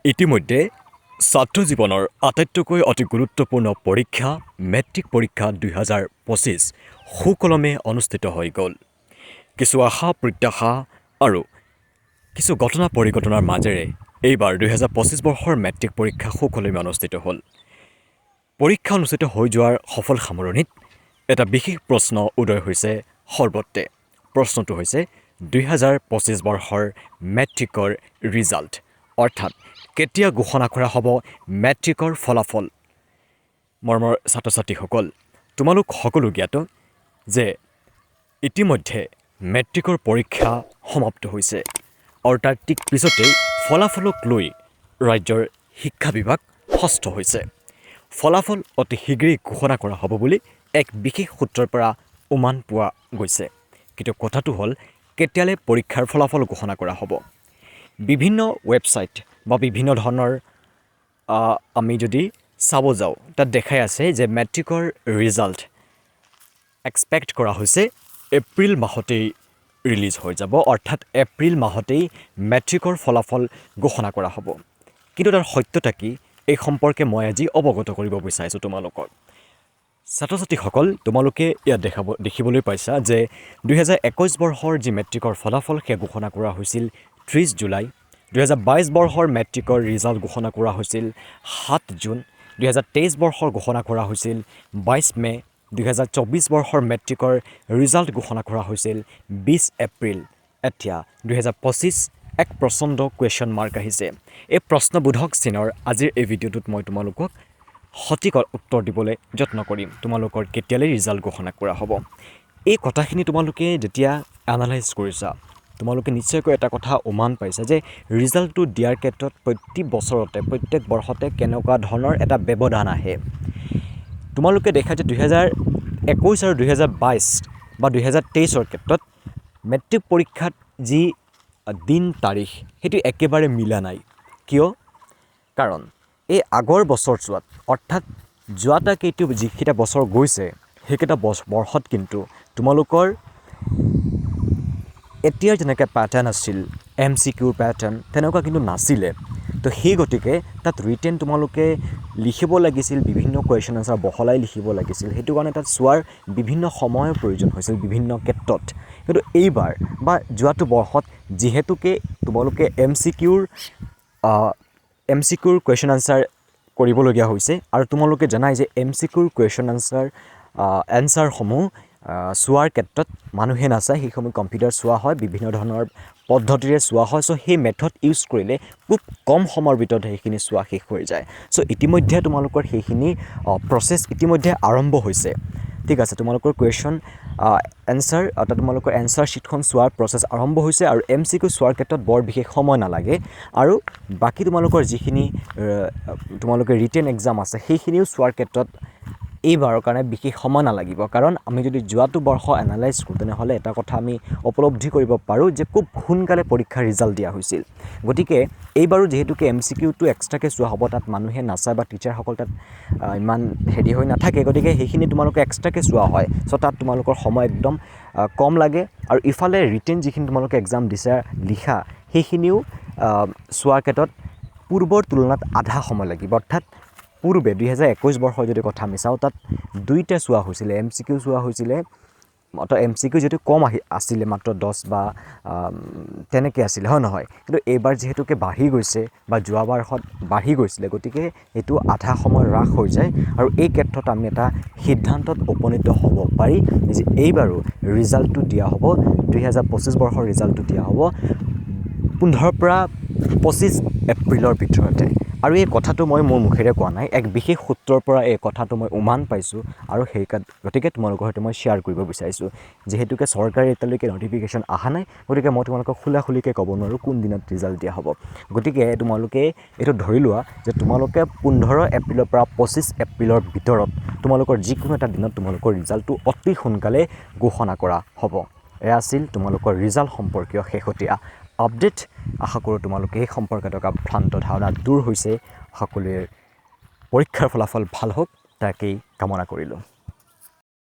ইতিমধ্যে ছাত্ৰ জীৱনৰ আটাইতকৈ অতি গুৰুত্বপূৰ্ণ পৰীক্ষা মেট্ৰিক পৰীক্ষা 2025 সুকলমে অনুষ্ঠিত হৈ গ'ল। কিছু আশা প্ৰত্যাশা আৰু কিছু ঘটনা পৰিঘটনাৰ মাজেৰে এইবাৰ 2025 বৰ্ষৰ মেট্ৰিক পৰীক্ষা সুকলমে অনুষ্ঠিত হ'ল। পৰীক্ষা অনুষ্ঠিত হৈ যোৱাৰ সফল সামৰণিত এটা বিশেষ প্ৰশ্ন উদয় হৈছে সৰ্বত্ৰে। প্ৰশ্নটো হৈছে 2025 বৰ্ষৰ মেট্ৰিকৰ ৰিজাল্ট, অৰ্থাৎ কেতিয়া ঘোষণা কৰা হ'ব মেট্ৰিকৰ ফলাফল। মৰমৰ ছাত্ৰ ছাত্ৰীসকল, তোমালোক সকলো জ্ঞাত যে ইতিমধ্যে মেট্ৰিকৰ পৰীক্ষা সমাপ্ত হৈছে আৰু তাৰ ঠিক পিছতেই ফলাফলক লৈ ৰাজ্যৰ শিক্ষা বিভাগ হস্ত হৈছে। ফলাফল অতি শীঘ্ৰেই ঘোষণা কৰা হ'ব বুলি এক বিশেষ সূত্ৰৰ পৰা উমান পোৱা গৈছে। কিন্তু কথাটো হ'ল, কেতিয়ালৈ পৰীক্ষাৰ ফলাফল ঘোষণা কৰা হ'ব? বিভিন্ন ৱেবছাইট বা বিভিন্ন ধৰণৰ আমি যদি চাব যাওঁ, তাত দেখাই আছে যে মেট্ৰিকৰ ৰিজাল্ট এক্সপেক্ট কৰা হৈছে এপ্ৰিল মাহতেই ৰিলিজ হৈ যাব, অৰ্থাৎ এপ্ৰিল মাহতেই মেট্ৰিকৰ ফলাফল ঘোষণা কৰা হ'ব। কিন্তু তাৰ সত্যতা কি, এই সম্পৰ্কে মই আজি অৱগত কৰিব বিচাৰিছোঁ তোমালোকক। ছাত্ৰ ছাত্ৰীসকল, তোমালোকে ইয়াত দেখিবলৈ পাইছা যে 2021 বৰ্ষৰ যি মেট্ৰিকৰ ফলাফল সেয়া ঘোষণা কৰা হৈছিল 30 জুলাই। 2022 বৰ্ষৰ মেট্ৰিকৰ ৰিজাল্ট ঘোষণা কৰা হৈছিল 7 জুন। 2023 বৰ্ষৰ ঘোষণা কৰা হৈছিল 22 মে'। 2024 বৰ্ষৰ মেট্ৰিকৰ ৰিজাল্ট ঘোষণা কৰা হৈছিল 20 এপ্ৰিল। এতিয়া 2025 এক প্ৰচণ্ড কুৱেশ্যন মাৰ্ক আহিছে। এই প্ৰশ্নবোধক চিনৰ আজিৰ এই ভিডিঅ'টোত মই তোমালোকক সঠিক উত্তৰ দিবলৈ যত্ন কৰিম। তোমালোকৰ কেতিয়ালৈ ৰিজাল্ট ঘোষণা কৰা হ'ব? এই কথাখিনি তোমালোকে যেতিয়া এনালাইজ কৰিছা, তোমালোকে নিশ্চয়কৈ এটা কথা উমান পাইছা যে ৰিজাল্টটো দিয়াৰ ক্ষেত্ৰত প্ৰত্যেক বৰ্ষতে কেনেকুৱা ধৰণৰ এটা ব্যৱধান আহে। তোমালোকে দেখা যে 2021 আৰু 2022 বা 2023 ক্ষেত্ৰত মেট্ৰিক পৰীক্ষাত যি দিন তাৰিখ সেইটো একেবাৰে মিলা নাই। কিয়? কাৰণ এই আগৰ বছৰছোৱাত, অৰ্থাৎ যিকেইটা বছৰ গৈছে সেইকেইটা বৰ্ষত কিন্তু তোমালোকৰ এতিয়াৰ যেনেকৈ পেটাৰ্ণ আছিল MCQ পেটাৰ্ণ, তেনেকুৱা কিন্তু নাছিলে। তো সেই গতিকে তাত ৰিটেন তোমালোকে লিখিব লাগিছিল, বিভিন্ন কুৱেশ্যন আনচাৰ বহলাই লিখিব লাগিছিল। সেইটো কাৰণে তাত চোৱাৰ বিভিন্ন সময়ৰ প্ৰয়োজন হৈছিল বিভিন্ন ক্ষেত্ৰত। কিন্তু এইবাৰ বা যোৱাটো বৰ্ষত যিহেতুকে তোমালোকে MCQৰ কুৱেশ্যন আনচাৰ কৰিবলগীয়া হৈছে, আৰু তোমালোকে জানাই যে MCQৰ কুৱেশ্যন এনচাৰসমূহ চোৱাৰ ক্ষেত্ৰত মানুহে নাচায়, সেইসমূহ কম্পিউটাৰ চোৱা হয়, বিভিন্ন ধৰণৰ পদ্ধতিৰে চোৱা হয়। চ' সেই মেথড ইউজ কৰিলে খুব কম সময়ৰ ভিতৰত সেইখিনি চোৱা শেষ হৈ যায়। চ' ইতিমধ্যে তোমালোকৰ সেইখিনি প্ৰচেছ ইতিমধ্যে আৰম্ভ হৈছে। ঠিক আছে, তোমালোকৰ কুৱেশ্যন এনচাৰ অৰ্থাৎ তোমালোকৰ এনচাৰ শ্বীটখন চোৱাৰ প্ৰচেছ আৰম্ভ হৈছে, আৰু MCQ চোৱাৰ ক্ষেত্ৰত বৰ বিশেষ সময় নালাগে। আৰু বাকী তোমালোকৰ যিখিনি তোমালোকে ৰিটেন এক্সাম আছে সেইখিনিও চোৱাৰ ক্ষেত্ৰত এইবাৰৰ কাৰণে বিশেষ সময় নালাগিব। কাৰণ আমি যদি যোৱাটো বৰ্ষ এনালাইজ কৰোঁ, তেনেহ'লে এটা কথা আমি উপলব্ধি কৰিব পাৰোঁ যে খুব সোনকালে পৰীক্ষাৰ ৰিজাল্ট দিয়া হৈছিল। গতিকে এইবাৰো যিহেতুকে MCQটো এক্সট্ৰাকৈ চোৱা হ'ব, তাত মানুহে নাচায় বা টিচাৰসকল তাত ইমান হেৰি হৈ নাথাকে, গতিকে সেইখিনি তোমালোকে এক্সট্ৰাকৈ চোৱা হয়। চ' তাত তোমালোকৰ সময় একদম কম লাগে। আৰু ইফালে ৰিটেন যিখিনি তোমালোকে এক্সাম দিছা লিখা, সেইখিনিও চোৱাৰ ক্ষেত্ৰত পূৰ্বৰ তুলনাত আধা সময় লাগিব। অৰ্থাৎ পূৰ্বে 2021 বৰ্ষৰ যদি কথা আমি চাওঁ, তাত দুইটা চোৱা হৈছিলে, MCQ চোৱা হৈছিলে। অৰ্থাৎ MCQ যিহেতু কম আছিলে, মাত্ৰ 10 বা তেনেকৈ আছিলে, হয় নহয়? কিন্তু এইবাৰ যিহেতুকে বাঢ়ি গৈছে বা যোৱা বৰ্ষত বাঢ়ি গৈছিলে, গতিকে এইটো আধা সময় হ্ৰাস হৈ যায়। আৰু এই ক্ষেত্ৰত আমি এটা সিদ্ধান্তত উপনীত হ'ব পাৰি যে এইবাৰো ৰিজাল্টটো দিয়া হ'ব, 2025 বৰ্ষৰ ৰিজাল্টটো দিয়া হ'ব 15 পৰা 25 এপ্ৰিলৰ ভিতৰতে। আৰু এই কথাটো মই মোৰ মুখেৰে কোৱা নাই, এক বিশেষ সূত্ৰৰ পৰা এই কথাটো মই উমান পাইছোঁ, আৰু গতিকে তোমালোকৰ সৈতে মই শ্বেয়াৰ কৰিব বিচাৰিছোঁ। যিহেতুকে চৰকাৰে এতিয়ালৈকে নটিফিকেশ্যন অহা নাই, গতিকে মই তোমালোকক খোলাখুলিকৈ ক'ব নোৱাৰোঁ কোন দিনত ৰিজাল্ট দিয়া হ'ব। গতিকে তোমালোকে এইটো ধৰি লোৱা যে তোমালোকে 15 এপ্ৰিলৰ পৰা 25 এপ্ৰিলৰ ভিতৰত তোমালোকৰ যিকোনো এটা দিনত তোমালোকৰ ৰিজাল্টটো অতি সোনকালে ঘোষণা কৰা হ'ব। এয়া আছিল তোমালোকৰ ৰিজাল্ট সম্পৰ্কীয় শেহতীয়া আপডেট। আশা কৰোঁ তোমালোকে এই সম্পৰ্কে থকা ভ্ৰান্ত ধাৰণা দূৰ হৈছে। সকলোৰে পৰীক্ষাৰ ফলাফল ভাল হওক, তাকেই কামনা কৰিলোঁ।